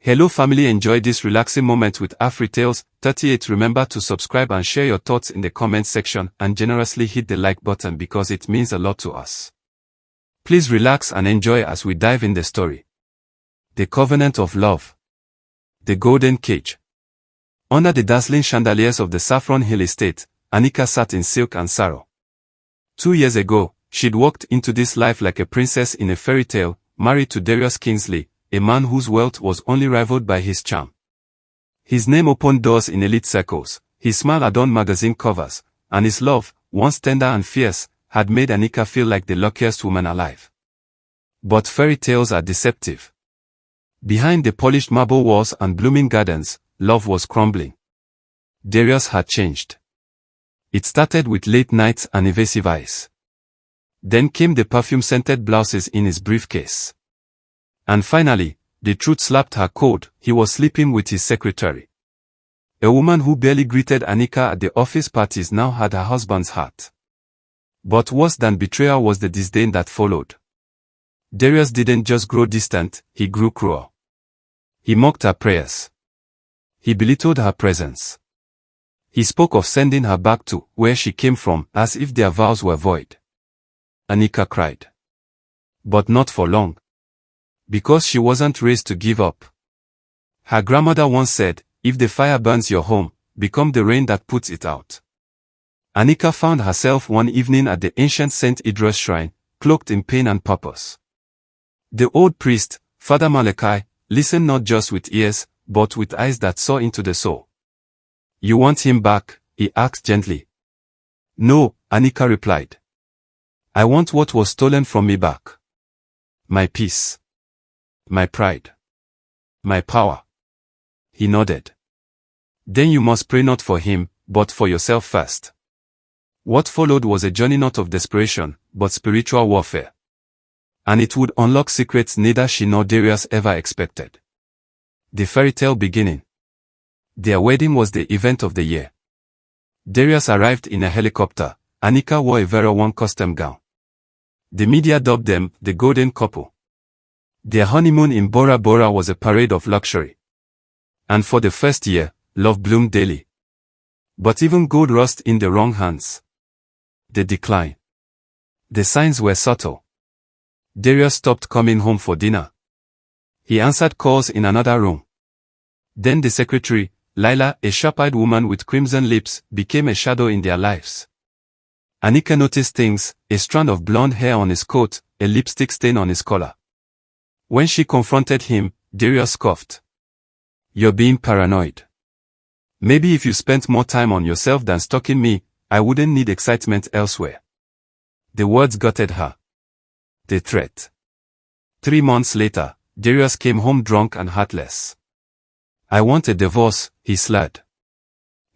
Hello family, enjoy this relaxing moment with Afri Tales 38. Remember to subscribe and share your thoughts in the comment section and generously hit the like button because it means a lot to us. Please relax and enjoy as we dive in the story. The Covenant of Love. The Golden Cage. Under the dazzling chandeliers of the Saffron Hill estate, Anika sat in silk and sorrow. 2 years ago, she'd walked into this life like a princess in a fairy tale, married to Darius Kingsley, a man whose wealth was only rivaled by his charm. His name opened doors in elite circles, his smile adorned magazine covers, and his love, once tender and fierce, had made Anika feel like the luckiest woman alive. But fairy tales are deceptive. Behind the polished marble walls and blooming gardens, love was crumbling. Darius had changed. It started with late nights and evasive eyes. Then came the perfume-scented blouses in his briefcase. And finally, the truth slapped her cold. He was sleeping with his secretary. A woman who barely greeted Anika at the office parties now had her husband's heart. But worse than betrayal was the disdain that followed. Darius didn't just grow distant, he grew cruel. He mocked her prayers. He belittled her presence. He spoke of sending her back to where she came from as if their vows were void. Anika cried. But not for long. Because she wasn't raised to give up. Her grandmother once said, if the fire burns your home, become the rain that puts it out. Anika found herself one evening at the ancient St. Idris shrine, cloaked in pain and purpose. The old priest, Father Malachi, listened not just with ears, but with eyes that saw into the soul. You want him back? He asked gently. No, Anika replied. I want what was stolen from me back. My peace. My pride. My power. He nodded. Then you must pray not for him, but for yourself first. What followed was a journey not of desperation, but spiritual warfare. And it would unlock secrets neither she nor Darius ever expected. The fairy tale beginning. Their wedding was the event of the year. Darius arrived in a helicopter. Anika wore a very worn custom gown. The media dubbed them the Golden Couple. Their honeymoon in Bora Bora was a parade of luxury. And for the first year, love bloomed daily. But even gold rust in the wrong hands. The decline. The signs were subtle. Darius stopped coming home for dinner. He answered calls in another room. Then the secretary, Lila, a sharp-eyed woman with crimson lips, became a shadow in their lives. Anika noticed things, a strand of blonde hair on his coat, a lipstick stain on his collar. When she confronted him, Darius scoffed. You're being paranoid. Maybe if you spent more time on yourself than stalking me, I wouldn't need excitement elsewhere. The words gutted her. The threat. 3 months later, Darius came home drunk and heartless. I want a divorce, he slurred.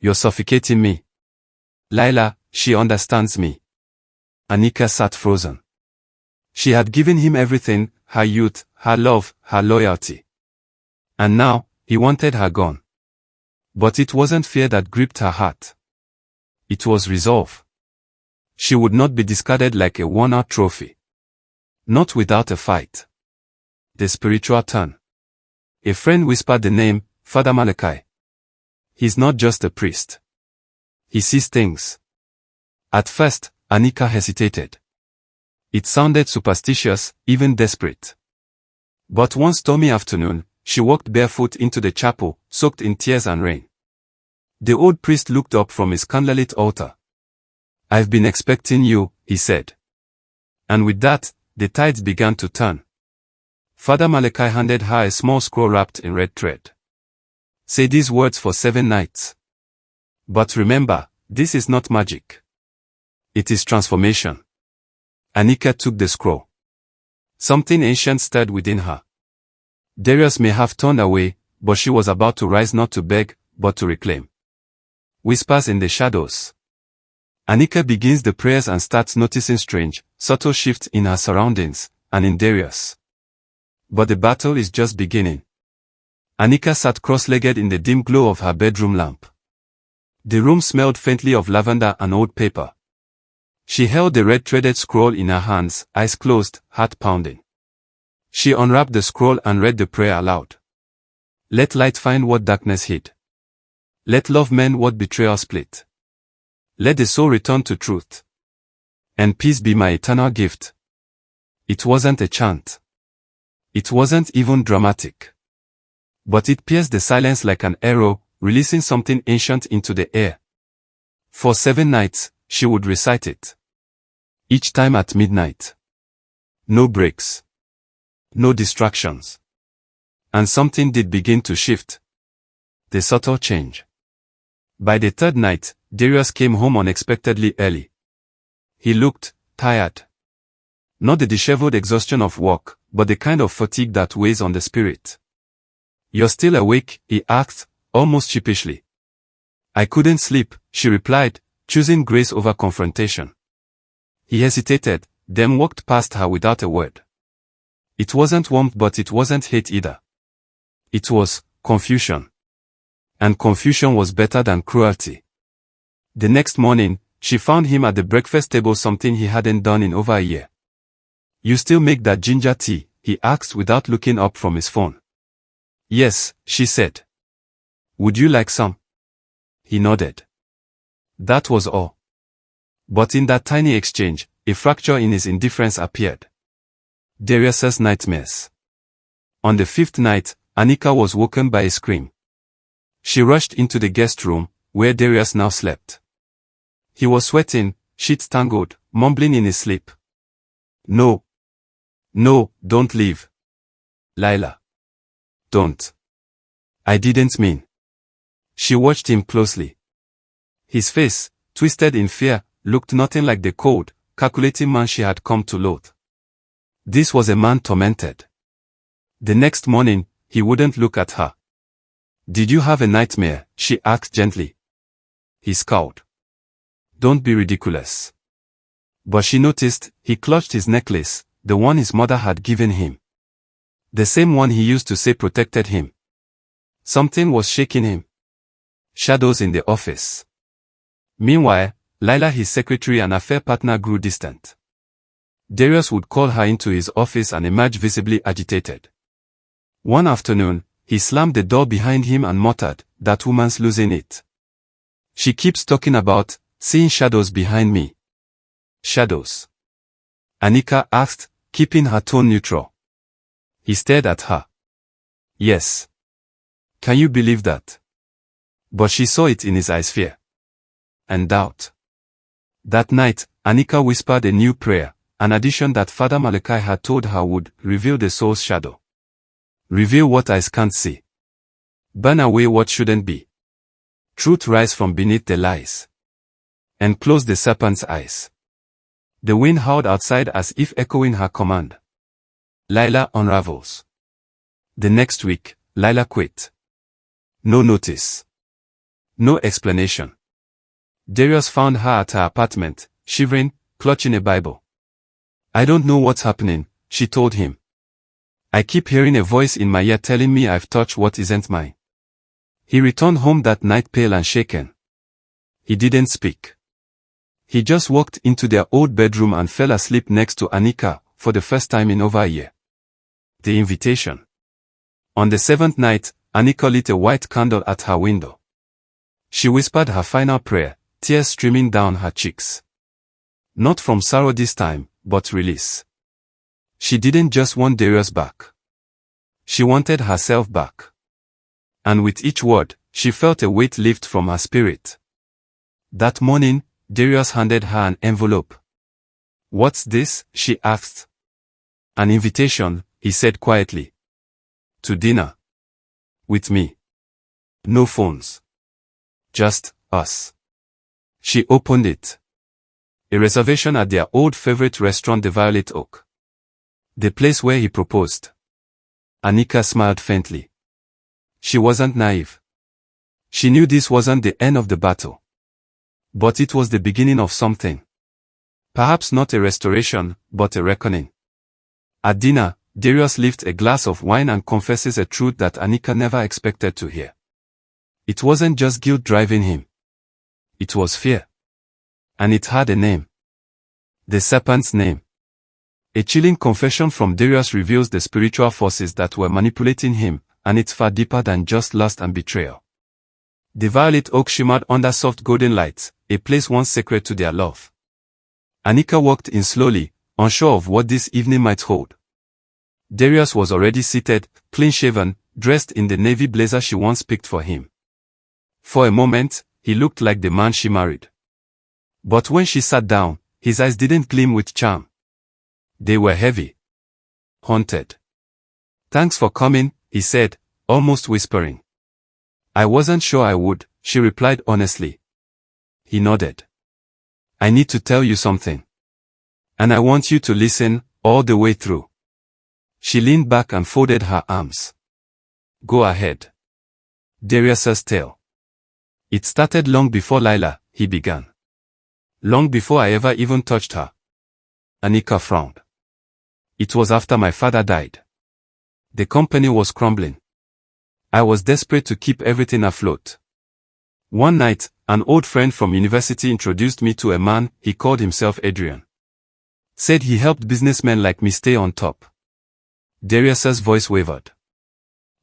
You're suffocating me. Lila, she understands me. Anika sat frozen. She had given him everything, her youth, her love, her loyalty. And now, he wanted her gone. But it wasn't fear that gripped her heart. It was resolve. She would not be discarded like a worn-out trophy. Not without a fight. The spiritual turn. A friend whispered the name, Father Malachi. He's not just a priest. He sees things. At first, Anika hesitated. It sounded superstitious, even desperate. But one stormy afternoon, she walked barefoot into the chapel, soaked in tears and rain. The old priest looked up from his candlelit altar. I've been expecting you, he said. And with that, the tides began to turn. Father Malachi handed her a small scroll wrapped in red thread. Say these words for 7 nights. But remember, this is not magic. It is transformation. Anika took the scroll. Something ancient stirred within her. Darius may have turned away, but she was about to rise not to beg, but to reclaim. Whispers in the shadows. Anika begins the prayers and starts noticing strange, subtle shifts in her surroundings, and in Darius. But the battle is just beginning. Anika sat cross-legged in the dim glow of her bedroom lamp. The room smelled faintly of lavender and old paper. She held the red-threaded scroll in her hands, eyes closed, heart pounding. She unwrapped the scroll and read the prayer aloud. Let light find what darkness hid. Let love mend what betrayal split. Let the soul return to truth. And peace be my eternal gift. It wasn't a chant. It wasn't even dramatic. But it pierced the silence like an arrow, releasing something ancient into the air. For 7 nights, she would recite it. Each time at midnight. No breaks. No distractions. And something did begin to shift. The subtle change. By the 3rd night, Darius came home unexpectedly early. He looked tired. Not the disheveled exhaustion of work, but the kind of fatigue that weighs on the spirit. "You're still awake?" he asked, almost sheepishly. "I couldn't sleep," she replied, choosing grace over confrontation. He hesitated, then walked past her without a word. It wasn't warmth, but it wasn't hate either. It was confusion. And confusion was better than cruelty. The next morning, she found him at the breakfast table, something he hadn't done in over a year. "You still make that ginger tea?" he asked without looking up from his phone. "Yes," she said. "Would you like some?" He nodded. That was all. But in that tiny exchange, a fracture in his indifference appeared. Darius's nightmares. On the 5th night, Anika was woken by a scream. She rushed into the guest room, where Darius now slept. He was sweating, sheets tangled, mumbling in his sleep. "No. No, don't leave. Lila. Don't. I didn't mean." She watched him closely. His face, twisted in fear, looked nothing like the cold, calculating man she had come to loathe. This was a man tormented. The next morning, he wouldn't look at her. "Did you have a nightmare?" she asked gently. He scowled. "Don't be ridiculous." But she noticed, he clutched his necklace, the one his mother had given him. The same one he used to say protected him. Something was shaking him. Shadows in the office. Meanwhile, Lila, his secretary and affair partner, grew distant. Darius would call her into his office and emerge visibly agitated. One afternoon, he slammed the door behind him and muttered, "That woman's losing it. She keeps talking about seeing shadows behind me." "Shadows?" Anika asked, keeping her tone neutral. He stared at her. "Yes. Can you believe that?" But she saw it in his eyes, fear and doubt. That night, Anika whispered a new prayer, an addition that Father Malachi had told her would reveal the soul's shadow. Reveal what eyes can't see. Burn away what shouldn't be. Truth rise from beneath the lies. And close the serpent's eyes. The wind howled outside as if echoing her command. Lila unravels. The next week, Lila quit. No notice. No explanation. Darius found her at her apartment, shivering, clutching a Bible. "I don't know what's happening," she told him. "I keep hearing a voice in my ear telling me I've touched what isn't mine." He returned home that night pale and shaken. He didn't speak. He just walked into their old bedroom and fell asleep next to Anika, for the first time in over a year. The invitation. On the 7th night, Anika lit a white candle at her window. She whispered her final prayer, tears streaming down her cheeks. Not from sorrow this time, but release. She didn't just want Darius back. She wanted herself back. And with each word, she felt a weight lift from her spirit. That morning, Darius handed her an envelope. "What's this?" she asked. "An invitation," he said quietly. "To dinner. With me. No phones. Just us." She opened it. A reservation at their old favorite restaurant, the Violet Oak. The place where he proposed. Anika smiled faintly. She wasn't naive. She knew this wasn't the end of the battle. But it was the beginning of something. Perhaps not a restoration, but a reckoning. At dinner, Darius lifts a glass of wine and confesses a truth that Anika never expected to hear. It wasn't just guilt driving him. It was fear. And it had a name. The serpent's name. A chilling confession from Darius reveals the spiritual forces that were manipulating him, and it's far deeper than just lust and betrayal. The violet oak shimmered under soft golden lights, a place once sacred to their love. Anika walked in slowly, unsure of what this evening might hold. Darius was already seated, clean-shaven, dressed in the navy blazer she once picked for him. For a moment, he looked like the man she married. But when she sat down, his eyes didn't gleam with charm. They were heavy. Haunted. "Thanks for coming," he said, almost whispering. "I wasn't sure I would," she replied honestly. He nodded. "I need to tell you something. And I want you to listen, all the way through." She leaned back and folded her arms. "Go ahead." Darius's tale. "It started long before Lila," he began. "Long before I ever even touched her." Anika frowned. "It was after my father died. The company was crumbling. I was desperate to keep everything afloat. One night, an old friend from university introduced me to a man. He called himself Adrian. Said he helped businessmen like me stay on top." Darius's voice wavered.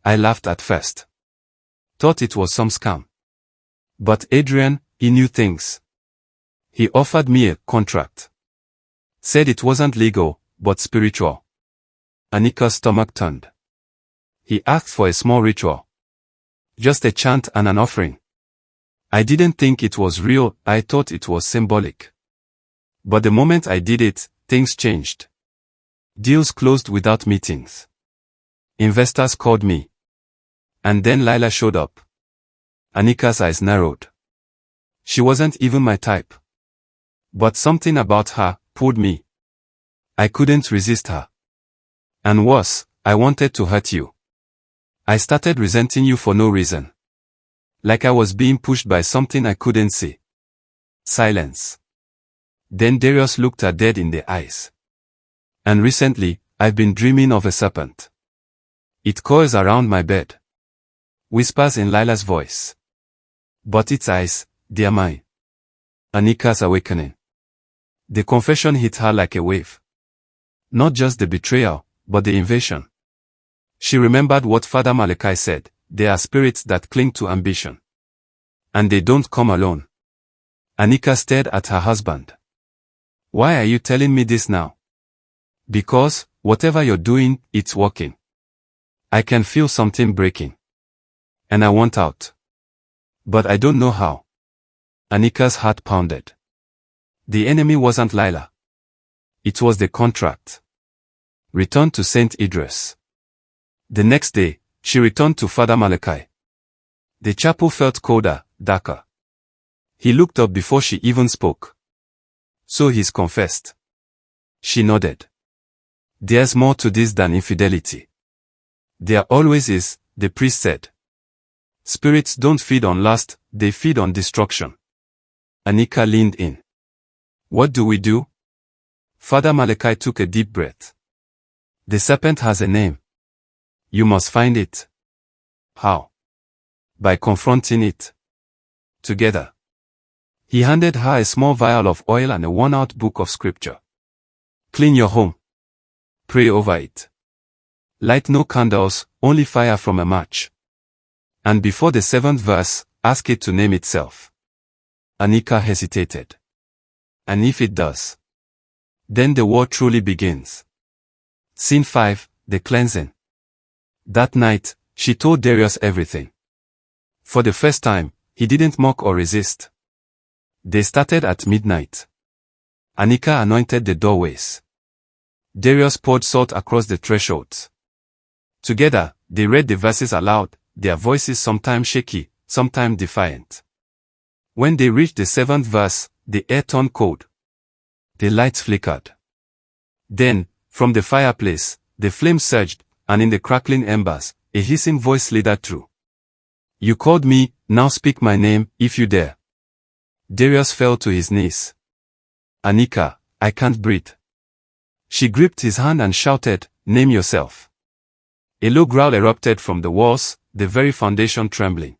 "I laughed at first. Thought it was some scam. But Adrian, he knew things. He offered me a contract. Said it wasn't legal, but spiritual." Anika's stomach turned. "He asked for a small ritual. Just a chant and an offering. I didn't think it was real, I thought it was symbolic. But the moment I did it, things changed. Deals closed without meetings. Investors called me. And then Lila showed up." Anika's eyes narrowed. She wasn't even my type. But something about her pulled me. I couldn't resist her. And worse, I wanted to hurt you. I started resenting you for no reason. Like I was being pushed by something I couldn't see." Silence. Then Darius looked her dead in the eyes. "And recently, I've been dreaming of a serpent. It coils around my bed." Whispers in Lila's voice. "But its eyes, they're mine." Anika's awakening. The confession hit her like a wave. Not just the betrayal, but the invasion. She remembered what Father Malachi said: "There are spirits that cling to ambition. And they don't come alone." Anika stared at her husband. "Why are you telling me this now?" "Because, whatever you're doing, it's working. I can feel something breaking. And I want out. But I don't know how." Anika's heart pounded. The enemy wasn't Lila. It was the contract. Return to St. Idris. The next day, she returned to Father Malachi. The chapel felt colder, darker. He looked up before she even spoke. "So he's confessed." She nodded. "There's more to this than infidelity." "There always is," the priest said. "Spirits don't feed on lust, they feed on destruction." Anika leaned in. "What do we do?" Father Malachi took a deep breath. "The serpent has a name. You must find it." "How?" "By confronting it. Together." He handed her a small vial of oil and a worn-out book of scripture. "Clean your home. Pray over it. Light no candles, only fire from a match. And before the 7th verse, ask it to name itself." Anika hesitated. "And if it does? Then the war truly begins." Scene 5, the cleansing. That night, she told Darius everything. For the first time, he didn't mock or resist. They started at midnight. Anika anointed the doorways. Darius poured salt across the thresholds. Together, they read the verses aloud, their voices sometimes shaky, sometimes defiant. When they reached the 7th verse, the air turned cold. The lights flickered. Then, from the fireplace, the flames surged, and in the crackling embers, a hissing voice slithered through. "You called me, now speak my name, if you dare." Darius fell to his knees. "Anika, I can't breathe." She gripped his hand and shouted, "Name yourself." A low growl erupted from the walls, the very foundation trembling.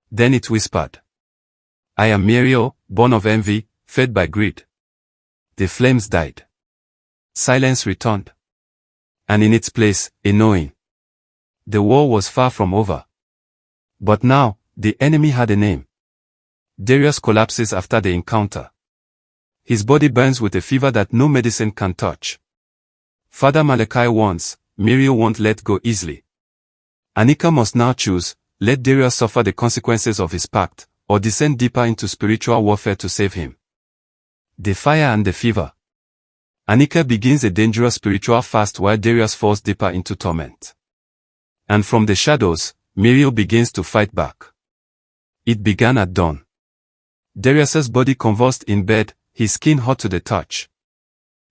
Then it whispered, "I am Muriel, born of envy, fed by greed." The flames died. Silence returned. And in its place, a knowing. The war was far from over. But now, the enemy had a name. Darius collapses after the encounter. His body burns with a fever that no medicine can touch. Father Malachi warns, Muriel won't let go easily. Anika must now choose, let Darius suffer the consequences of his pact, or descend deeper into spiritual warfare to save him. The fire and the fever. Anika begins a dangerous spiritual fast while Darius falls deeper into torment. And from the shadows, Muriel begins to fight back. It began at dawn. Darius's body convulsed in bed, his skin hot to the touch.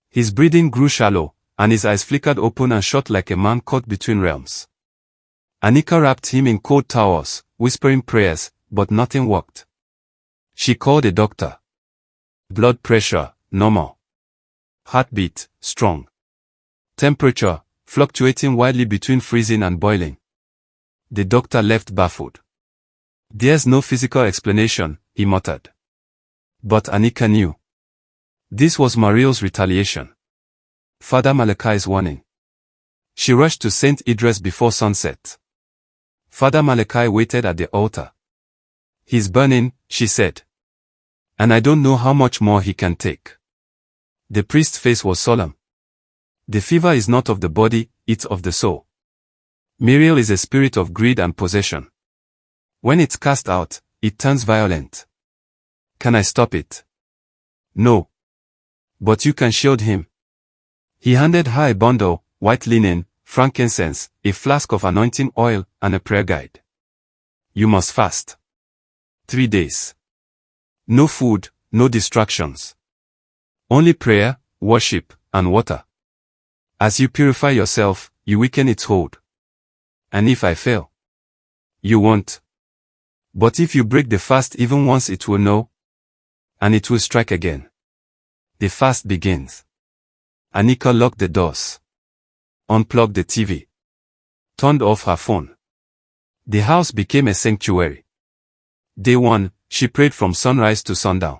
His breathing grew shallow, and his eyes flickered open and shut like a man caught between realms. Anika wrapped him in cold towels, whispering prayers, but nothing worked. She called a doctor. Blood pressure, normal. Heartbeat, strong. Temperature, fluctuating wildly between freezing and boiling. The doctor left baffled. There's no physical explanation, he muttered. But Anika knew. This was Mariel's retaliation. Father Malachi's warning. She rushed to St. Idris before sunset. Father Malachi waited at the altar. He's burning, she said. And I don't know how much more he can take. The priest's face was solemn. The fever is not of the body, it's of the soul. Muriel is a spirit of greed and possession. When it's cast out, it turns violent. Can I stop it? No. But you can shield him. He handed her a bundle, white linen, frankincense, a flask of anointing oil, and a prayer guide. You must fast. 3 days. No food, no distractions. Only prayer, worship, and water. As you purify yourself, you weaken its hold. And if I fail? You won't. But if you break the fast even once, it will know. And it will strike again. The fast begins. Anika locked the doors. Unplugged the TV. Turned off her phone. The house became a sanctuary. Day 1, she prayed from sunrise to sundown.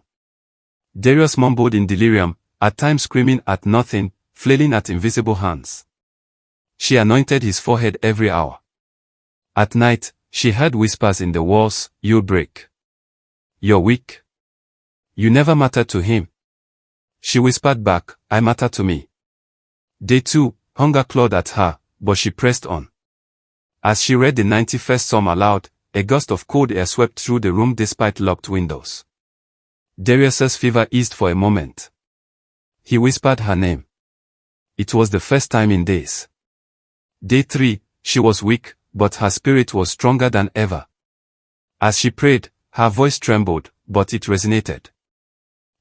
Darius mumbled in delirium, at times screaming at nothing, flailing at invisible hands. She anointed his forehead every hour. At night, she heard whispers in the walls, you'll break. You're weak. You never mattered to him. She whispered back, I matter to me. Day 2, hunger clawed at her, but she pressed on. As she read the 91st Psalm aloud, a gust of cold air swept through the room despite locked windows. Darius's fever eased for a moment. He whispered her name. It was the first time in days. Day 3, she was weak, but her spirit was stronger than ever. As she prayed, her voice trembled, but it resonated.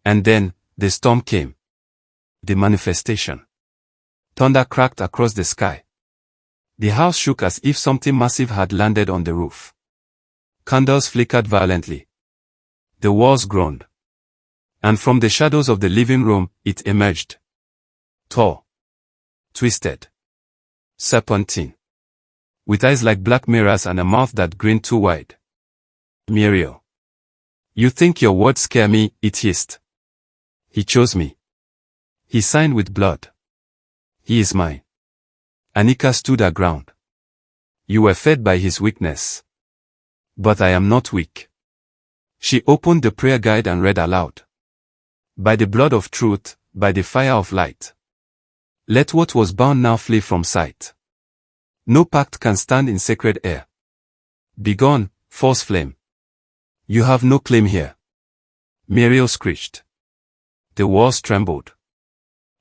And then, the storm came. The manifestation. Thunder cracked across the sky. The house shook as if something massive had landed on the roof. Candles flickered violently. The walls groaned. And from the shadows of the living room, it emerged. Tall. Twisted. Serpentine. With eyes like black mirrors and a mouth that grinned too wide. Muriel. You think your words scare me, it hissed. He chose me. He signed with blood. He is mine. Anika stood her ground. You were fed by his weakness. But I am not weak. She opened the prayer guide and read aloud. By the blood of truth, by the fire of light. Let what was bound now flee from sight. No pact can stand in sacred air. Begone, false flame. You have no claim here. Muriel screeched. The walls trembled.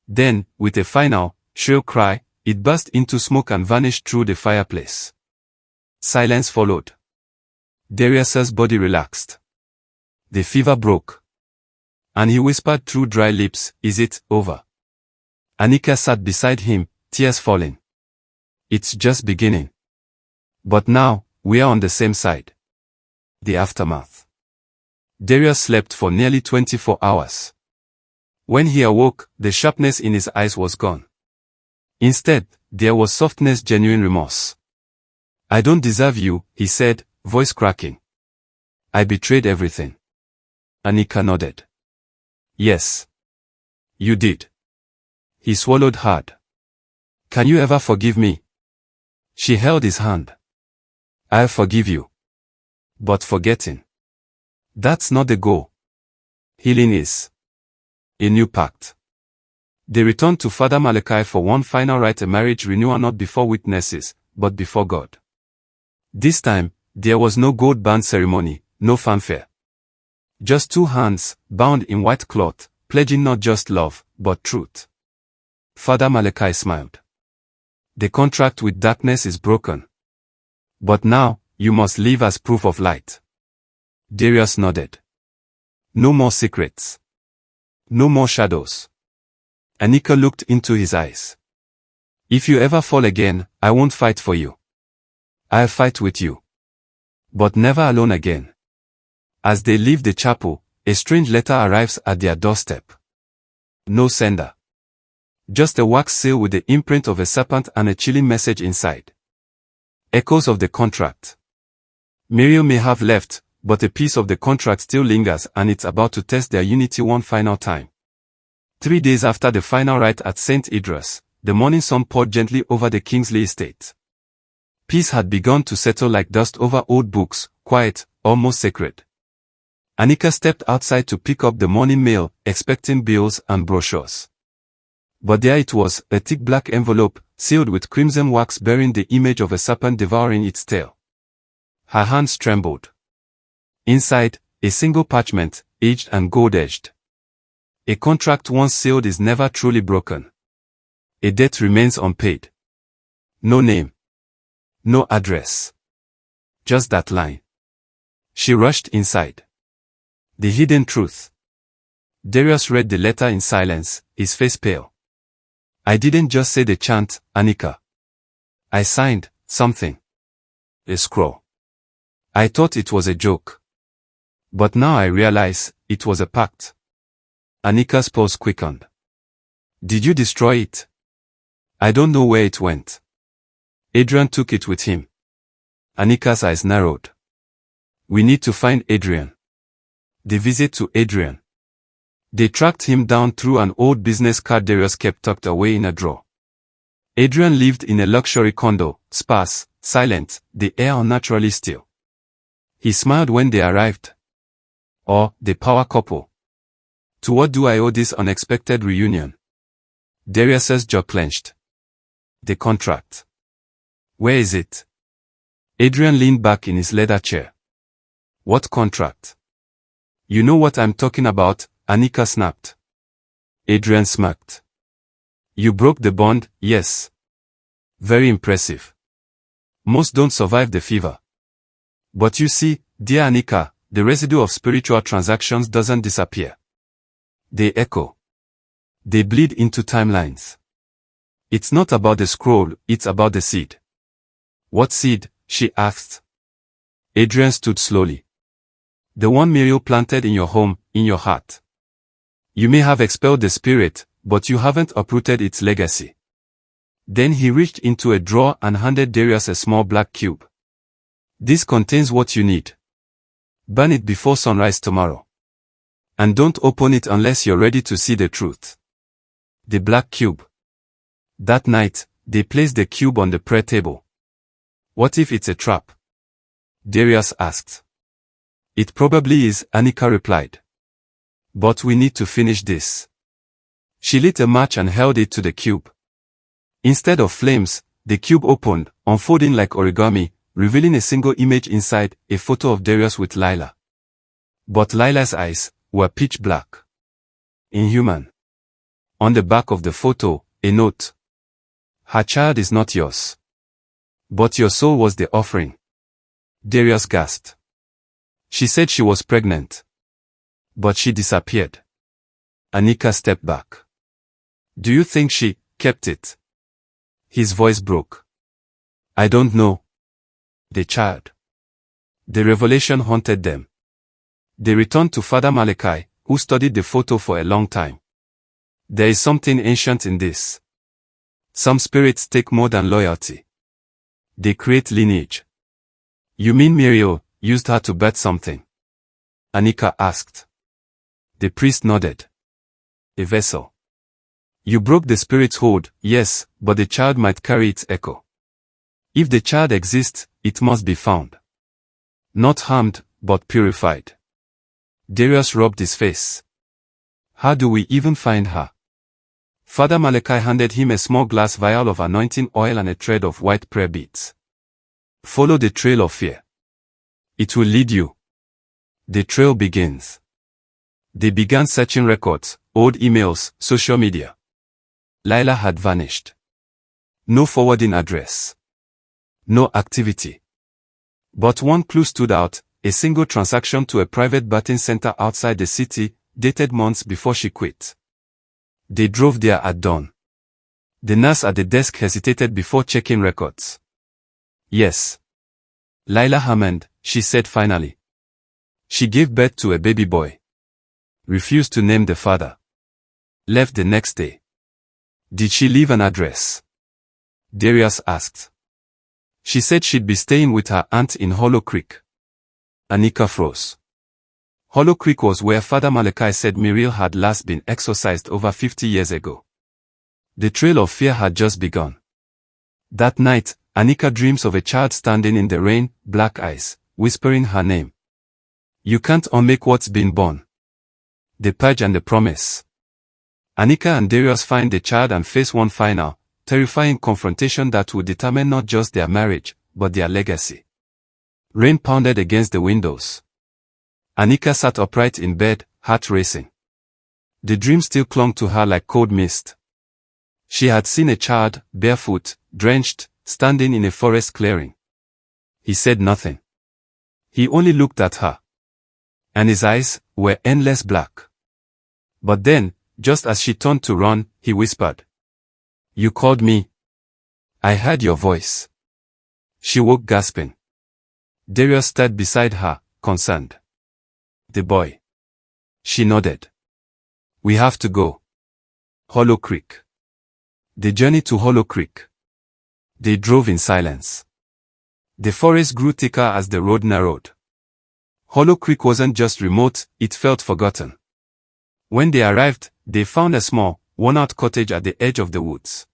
Then, with a final, shrill cry, it burst into smoke and vanished through the fireplace. Silence followed. Darius's body relaxed. The fever broke. And he whispered through dry lips, is it over? Anika sat beside him, tears falling. It's just beginning. But now, we are on the same side. The aftermath. Darius slept for nearly 24 hours. When he awoke, the sharpness in his eyes was gone. Instead, there was softness, genuine remorse. I don't deserve you, he said, voice cracking. I betrayed everything. Anika nodded. Yes. You did. He swallowed hard. Can you ever forgive me? She held his hand. "I'll forgive you. But forgetting. That's not the goal. Healing is. A new pact." They returned to Father Malachi for one final rite, a marriage renewal, not before witnesses, but before God. This time, there was no gold band ceremony, no fanfare. Just two hands, bound in white cloth, pledging not just love, but truth. Father Malachi smiled. "The contract with darkness is broken. But now, you must live as proof of light." Darius nodded. "No more secrets. No more shadows." Anika looked into his eyes. "If you ever fall again, I won't fight for you. I'll fight with you. But never alone again." As they leave the chapel, a strange letter arrives at their doorstep. No sender. Just a wax seal with the imprint of a serpent and a chilling message inside. Echoes of the contract. Muriel may have left, but a piece of the contract still lingers, and it's about to test their unity one final time. 3 days after the final rite at St. Idris, the morning sun poured gently over the Kingsley estate. Peace had begun to settle like dust over old books, quiet, almost sacred. Anika stepped outside to pick up the morning mail, expecting bills and brochures. But there it was, a thick black envelope, sealed with crimson wax bearing the image of a serpent devouring its tail. Her hands trembled. Inside, a single parchment, aged and gold-edged. A contract once sealed is never truly broken. A debt remains unpaid. No name. No address. Just that line. She rushed inside. The hidden truth. Darius read the letter in silence, his face pale. "I didn't just say the chant, Anika. I signed something. A scroll. I thought it was a joke. But now I realize, it was a pact." Anika's pulse quickened. "Did you destroy it?" "I don't know where it went. Adrian took it with him." Anika's eyes narrowed. "We need to find Adrian." The visit to Adrian. They tracked him down through an old business card Darius kept tucked away in a drawer. Adrian lived in a luxury condo, sparse, silent, the air unnaturally still. He smiled when they arrived. "Oh, the power couple. To what do I owe this unexpected reunion?" Darius's jaw clenched. "The contract. Where is it?" Adrian leaned back in his leather chair. "What contract?" "You know what I'm talking about," Anika snapped. Adrian smirked. "You broke the bond, yes. Very impressive. Most don't survive the fever. But you see, dear Anika, the residue of spiritual transactions doesn't disappear. They echo. They bleed into timelines. It's not about the scroll, it's about the seed." "What seed?" she asked. Adrian stood slowly. "The one Muriel planted in your home, in your heart. You may have expelled the spirit, but you haven't uprooted its legacy." Then he reached into a drawer and handed Darius a small black cube. "This contains what you need. Burn it before sunrise tomorrow. And don't open it unless you're ready to see the truth." The black cube. That night, they placed the cube on the prayer table. "What if it's a trap?" Darius asked. "It probably is," Anika replied. "But we need to finish this." She lit a match and held it to the cube. Instead of flames, the cube opened, unfolding like origami, revealing a single image inside, a photo of Darius with Lila. But Lila's eyes were pitch black. Inhuman. On the back of the photo, a note. "Her child is not yours. But your soul was the offering." Darius gasped. "She said she was pregnant. But she disappeared." Anika stepped back. "Do you think she kept it?" His voice broke. "I don't know." The child. The revelation haunted them. They returned to Father Malachi, who studied the photo for a long time. "There is something ancient in this. Some spirits take more than loyalty. They create lineage." "You mean Muriel used her to birth something?" Anika asked. The priest nodded. "A vessel. You broke the spirit's hold, yes, but the child might carry its echo. If the child exists, it must be found. Not harmed, but purified. Darius rubbed his face. How do we even find her? Father Malachi handed him a small glass vial of anointing oil and a thread of white prayer beads. Follow the trail of fear. It will lead you. The trail begins. They began searching records, old emails, social media. Lila had vanished. No forwarding address. No activity. But one clue stood out, a single transaction to a private bathing center outside the city, dated months before she quit. They drove there at dawn. The nurse at the desk hesitated before checking records. Yes. Lila Hammond, she said finally. She gave birth to a baby boy. Refused to name the father. Left the next day. Did she leave an address? Darius asked. She said she'd be staying with her aunt in Hollow Creek. Anika froze. Hollow Creek was where Father Malachi said Muriel had last been exorcised over 50 years ago. The trail of fear had just begun. That night, Anika dreams of a child standing in the rain, black eyes, whispering her name. You can't unmake what's been born. The purge and the promise. Anika and Darius find the child and face one final, terrifying confrontation that would determine not just their marriage, but their legacy. Rain pounded against the windows. Anika sat upright in bed, heart racing. The dream still clung to her like cold mist. She had seen a child, barefoot, drenched, standing in a forest clearing. He said nothing. He only looked at her. And his eyes were endless black. But then, just as she turned to run, he whispered. You called me. I heard your voice. She woke gasping. Darius stood beside her, concerned. The boy. She nodded. We have to go. Hollow Creek. The journey to Hollow Creek. They drove in silence. The forest grew thicker as the road narrowed. Hollow Creek wasn't just remote, it felt forgotten. When they arrived, they found a small, worn-out cottage at the edge of the woods.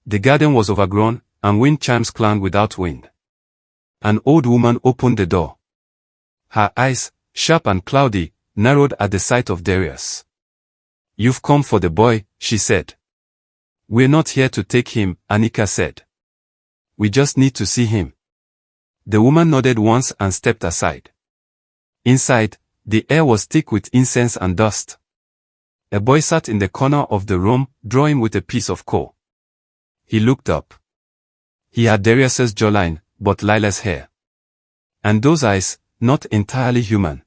The garden was overgrown, and wind chimes clanged without wind. An old woman opened the door. Her eyes, sharp and cloudy, narrowed at the sight of Darius. You've come for the boy, she said. We're not here to take him, Anika said. We just need to see him. The woman nodded once and stepped aside. Inside, the air was thick with incense and dust. A boy sat in the corner of the room, drawing with a piece of coal. He looked up. He had Darius's jawline, but Lila's hair. And those eyes, not entirely human.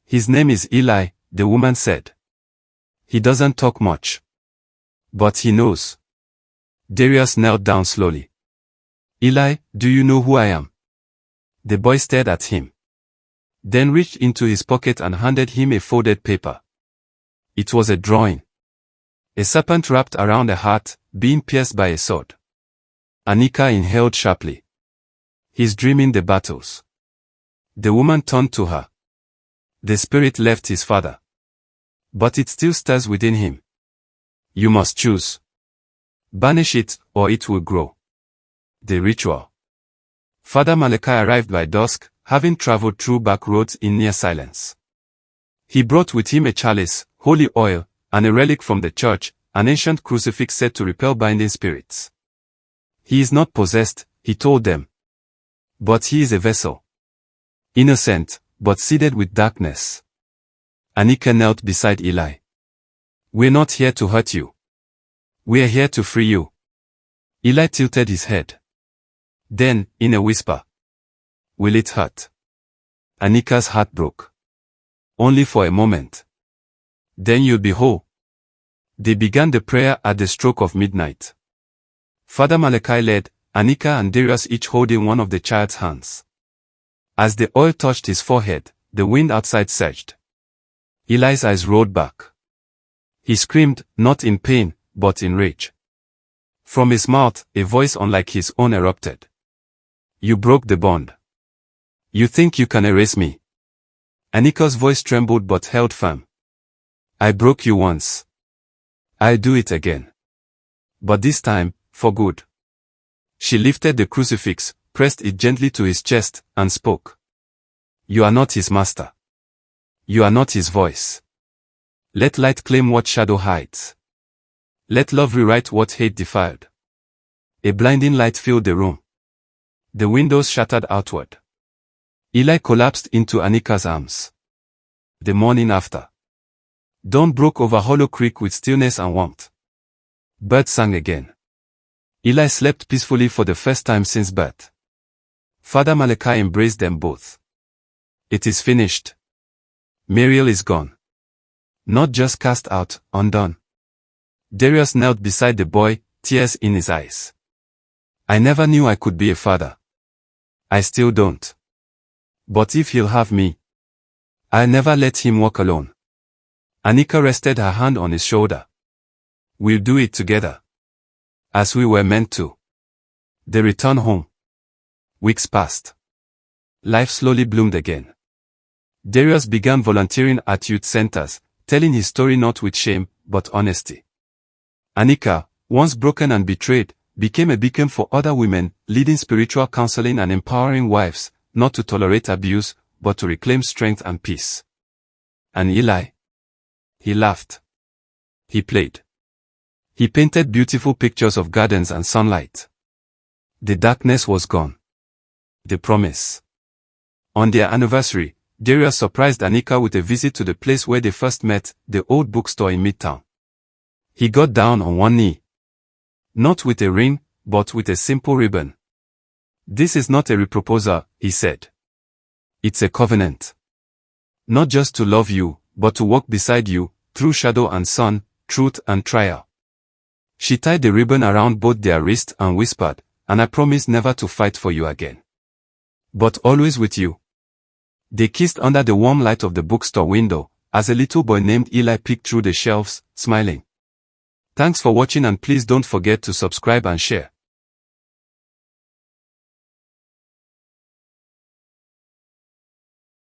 His name is Eli, the woman said. He doesn't talk much. But he knows. Darius knelt down slowly. Eli, do you know who I am? The boy stared at him. Then reached into his pocket and handed him a folded paper. It was a drawing. A serpent wrapped around a heart, being pierced by a sword. Anika inhaled sharply. He's dreaming the battles. The woman turned to her. The spirit left his father. But it still stirs within him. You must choose. Banish it, or it will grow. The ritual. Father Malachi arrived by dusk, having traveled through back roads in near silence. He brought with him a chalice, holy oil, and a relic from the church, an ancient crucifix said to repel binding spirits. He is not possessed, he told them. But he is a vessel. Innocent, but seeded with darkness. Anika knelt beside Eli. We're not here to hurt you. We're here to free you. Eli tilted his head. Then, in a whisper. Will it hurt? Anika's heart broke. Only for a moment. Then you'll be whole. They began the prayer at the stroke of midnight. Father Malachi led, Anika and Darius each holding one of the child's hands. As the oil touched his forehead, the wind outside surged. Eli's eyes rolled back. He screamed, not in pain, but in rage. From his mouth, a voice unlike his own erupted. You broke the bond. You think you can erase me? Anika's voice trembled but held firm. I broke you once. I'll do it again. But this time, for good. She lifted the crucifix, pressed it gently to his chest, and spoke. You are not his master. You are not his voice. Let light claim what shadow hides. Let love rewrite what hate defiled. A blinding light filled the room. The windows shattered outward. Eli collapsed into Anika's arms. The morning after. Dawn broke over Hollow Creek with stillness and warmth. Birds sang again. Eli slept peacefully for the first time since birth. Father Malachi embraced them both. It is finished. Muriel is gone. Not just cast out, undone. Darius knelt beside the boy, tears in his eyes. I never knew I could be a father. I still don't. But if he'll have me, I'll never let him walk alone. Anika rested her hand on his shoulder. We'll do it together. As we were meant to. They returned home. Weeks passed. Life slowly bloomed again. Darius began volunteering at youth centers, telling his story not with shame, but honesty. Anika, once broken and betrayed, became a beacon for other women, leading spiritual counseling and empowering wives, not to tolerate abuse, but to reclaim strength and peace. And Eli? He laughed. He played. He painted beautiful pictures of gardens and sunlight. The darkness was gone. The promise. On their anniversary, Darius surprised Anika with a visit to the place where they first met, the old bookstore in Midtown. He got down on one knee. Not with a ring, but with a simple ribbon. This is not a reproposal, he said. It's a covenant. Not just to love you, but to walk beside you, through shadow and sun, truth and trial. She tied the ribbon around both their wrists and whispered, and I promise never to fight for you again. But always with you. They kissed under the warm light of the bookstore window, as a little boy named Eli peeked through the shelves, smiling. Thanks for watching and please don't forget to subscribe and share.